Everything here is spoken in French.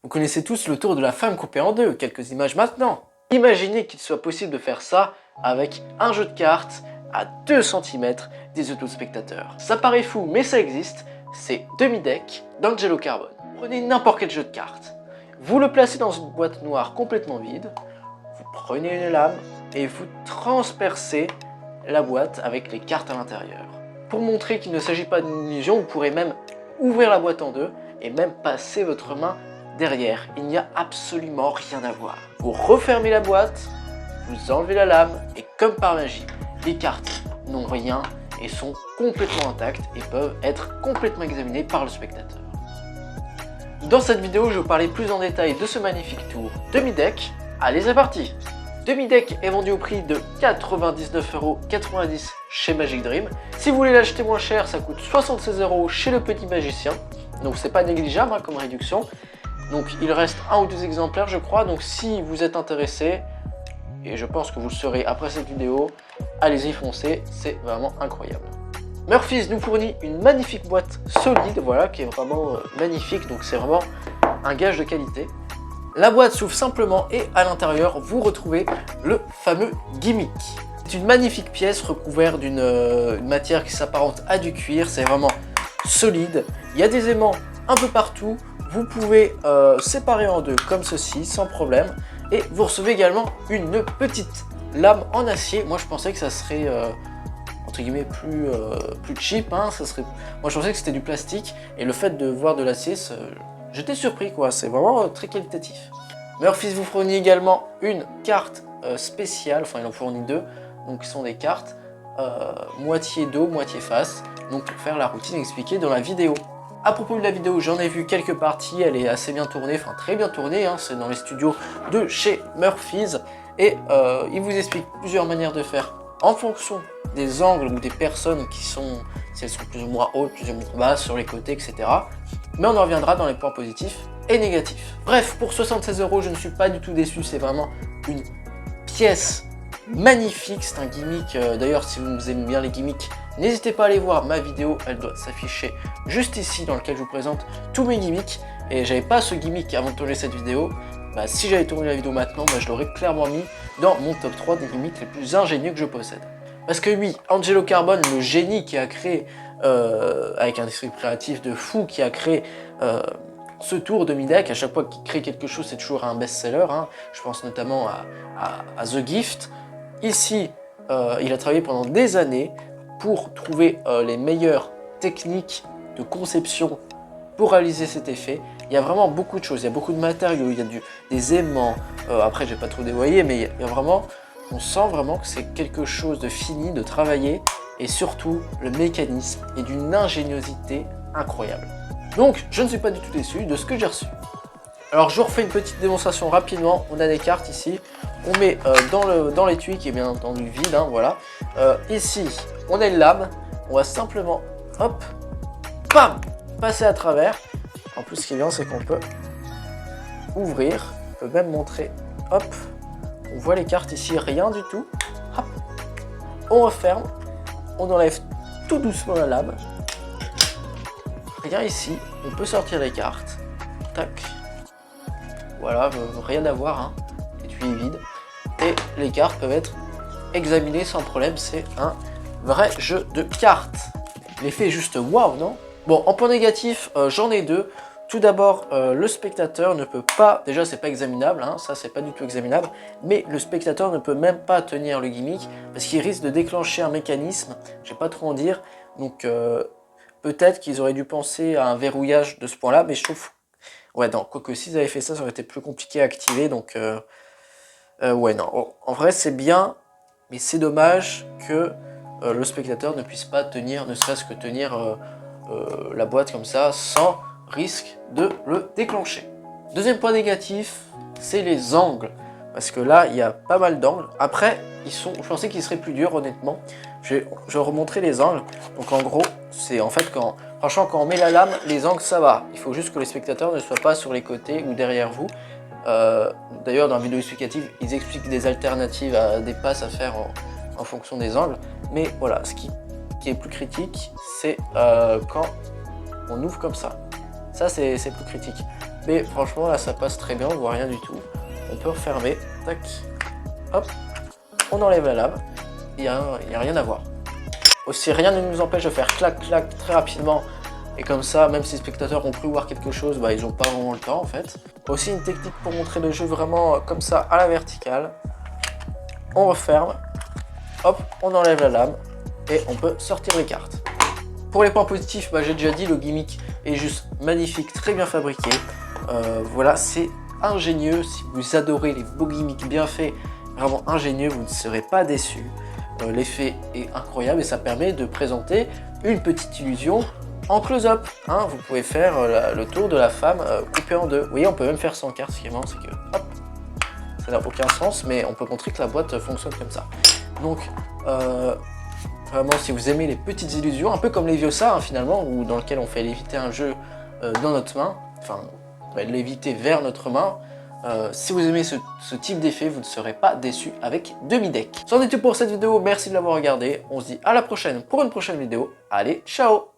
Vous connaissez tous le tour de la femme coupée en deux, quelques images maintenant. Imaginez qu'il soit possible de faire ça avec un jeu de cartes à 2 cm des yeux de spectateurs. Ça paraît fou, mais ça existe, c'est Demi-Deck d'Angelo Carbone. Prenez n'importe quel jeu de cartes, vous le placez dans une boîte noire complètement vide, vous prenez une lame et vous transpercez la boîte avec les cartes à l'intérieur. Pour montrer qu'il ne s'agit pas d'une illusion, vous pourrez même ouvrir la boîte en deux et même passer votre main derrière. Il n'y a absolument rien à voir. Vous refermez la boîte, vous enlevez la lame et comme par magie, les cartes n'ont rien et sont complètement intactes et peuvent être complètement examinées par le spectateur. Dans cette vidéo, je vais vous parler plus en détail de ce magnifique tour Demi-Deck. Allez, c'est parti! Demi-Deck est vendu au prix de 99,90€ chez Magic Dream. Si vous voulez l'acheter moins cher, ça coûte 76€ chez le Petit Magicien. Donc c'est pas négligeable comme réduction. Donc il reste 1 ou 2 exemplaires je crois. Donc si vous êtes intéressé, et je pense que vous le serez après cette vidéo, allez-y foncez, c'est vraiment incroyable. Murphy's nous fournit une magnifique boîte solide, voilà, qui est vraiment magnifique. Donc c'est vraiment un gage de qualité. La boîte s'ouvre simplement et à l'intérieur, vous retrouvez le fameux gimmick. C'est une magnifique pièce recouverte d'une matière qui s'apparente à du cuir. C'est vraiment solide. Il y a des aimants un peu partout. Vous pouvez séparer en deux comme ceci sans problème. Et vous recevez également une petite lame en acier. Moi, je pensais que ça serait entre guillemets plus cheap. Hein. Moi, je pensais que c'était du plastique. Et le fait de voir de l'acier, j'étais surpris quoi, c'est vraiment très qualitatif. Murphy's vous fournit également une carte spéciale, enfin il en fournit 2, donc qui sont des cartes moitié dos, moitié face, donc pour faire la routine expliquée dans la vidéo. À propos de la vidéo, j'en ai vu quelques parties, elle est assez bien tournée, enfin très bien tournée, hein, c'est dans les studios de chez Murphy's, et il vous explique plusieurs manières de faire en fonction des angles ou des personnes qui sont, si elles sont plus ou moins hautes, plus ou moins basses, sur les côtés, etc. Mais on en reviendra dans les points positifs et négatifs. Bref, pour 76€, je ne suis pas du tout déçu, c'est vraiment une pièce magnifique, c'est un gimmick, d'ailleurs si vous aimez bien les gimmicks, n'hésitez pas à aller voir ma vidéo, elle doit s'afficher juste ici dans laquelle je vous présente tous mes gimmicks, et j'avais pas ce gimmick avant de tourner cette vidéo, bah, si j'avais tourné la vidéo maintenant, bah, je l'aurais clairement mis dans mon top 3 des gimmicks les plus ingénieux que je possède. Parce que oui, Angelo Carbone, le génie qui a créé, avec un esprit créatif de fou, qui a créé ce tour Demi-Deck, à chaque fois qu'il crée quelque chose, c'est toujours un best-seller, hein. Je pense notamment à The Gift. Ici, il a travaillé pendant des années pour trouver les meilleures techniques de conception pour réaliser cet effet. Il y a vraiment beaucoup de choses, il y a beaucoup de matériaux, il y a des aimants, après je vais pas trop dévoyer, mais il y a vraiment, on sent vraiment que c'est quelque chose de fini, de travaillé, et surtout le mécanisme est d'une ingéniosité incroyable. Donc je ne suis pas du tout déçu de ce que j'ai reçu. Alors je vous refais une petite démonstration rapidement, on a des cartes ici, on met dans l'étui qui est bien entendu vide, hein, voilà. Ici on a une lame, on va simplement, hop, bam, passer à travers. En plus ce qui est bien c'est qu'on peut ouvrir, on peut même montrer, hop, on voit les cartes ici, rien du tout, hop, on referme, on enlève tout doucement la lame, rien ici, on peut sortir les cartes, tac, voilà, rien à voir, hein. L'étui est vide, et les cartes peuvent être examinées sans problème, c'est un vrai jeu de cartes. L'effet est juste waouh, non? Bon, en point négatif, j'en ai 2. Tout d'abord, le spectateur ne peut pas, déjà c'est pas examinable, hein, ça c'est pas du tout examinable, mais le spectateur ne peut même pas tenir le gimmick parce qu'il risque de déclencher un mécanisme, je vais pas trop en dire, donc peut-être qu'ils auraient dû penser à un verrouillage de ce point-là, mais je trouve, ouais non, quoique s'ils avaient fait ça, ça aurait été plus compliqué à activer, donc ouais non, en vrai c'est bien, mais c'est dommage que le spectateur ne puisse pas tenir, ne serait-ce que tenir la boîte comme ça, sans risque de le déclencher. Deuxième point négatif, c'est les angles. Parce que là, il y a pas mal d'angles. Après, je pensais qu'ils seraient plus durs, honnêtement. Je vais remontrer les angles. Donc en gros, c'est en fait franchement, quand on met la lame, les angles, ça va. Il faut juste que les spectateurs ne soient pas sur les côtés ou derrière vous. D'ailleurs, dans la vidéo explicative, ils expliquent des alternatives à des passes à faire en fonction des angles. Mais voilà, ce qui est plus critique, c'est quand on ouvre comme ça. Ça, c'est plus critique. Mais franchement, là, ça passe très bien, on voit rien du tout. On peut refermer, tac, hop, on enlève la lame, il n'y a rien à voir. Aussi, rien ne nous empêche de faire clac, clac très rapidement. Et comme ça, même si les spectateurs ont cru voir quelque chose, bah, ils n'ont pas vraiment le temps en fait. Aussi, une technique pour montrer le jeu vraiment comme ça à la verticale. On referme, hop, on enlève la lame et on peut sortir les cartes. Pour les points positifs, bah, j'ai déjà dit, le gimmick est juste magnifique, très bien fabriqué. Voilà, c'est ingénieux. Si vous adorez les beaux gimmicks bien faits, vraiment ingénieux, vous ne serez pas déçus. L'effet est incroyable et ça permet de présenter une petite illusion en close-up. Hein, vous pouvez faire le tour de la femme coupée en deux. Vous voyez, on peut même faire sans carte. Ce qui est marrant, c'est que hop, ça n'a aucun sens, mais on peut montrer que la boîte fonctionne comme ça. Donc, vraiment, si vous aimez les petites illusions, un peu comme les Leviosa, hein, finalement, ou dans lequel on fait léviter un jeu dans notre main, enfin, léviter vers notre main. Si vous aimez ce type d'effet, vous ne serez pas déçu avec demi-deck. C'en est tout pour cette vidéo, merci de l'avoir regardé. On se dit à la prochaine pour une prochaine vidéo. Allez, ciao!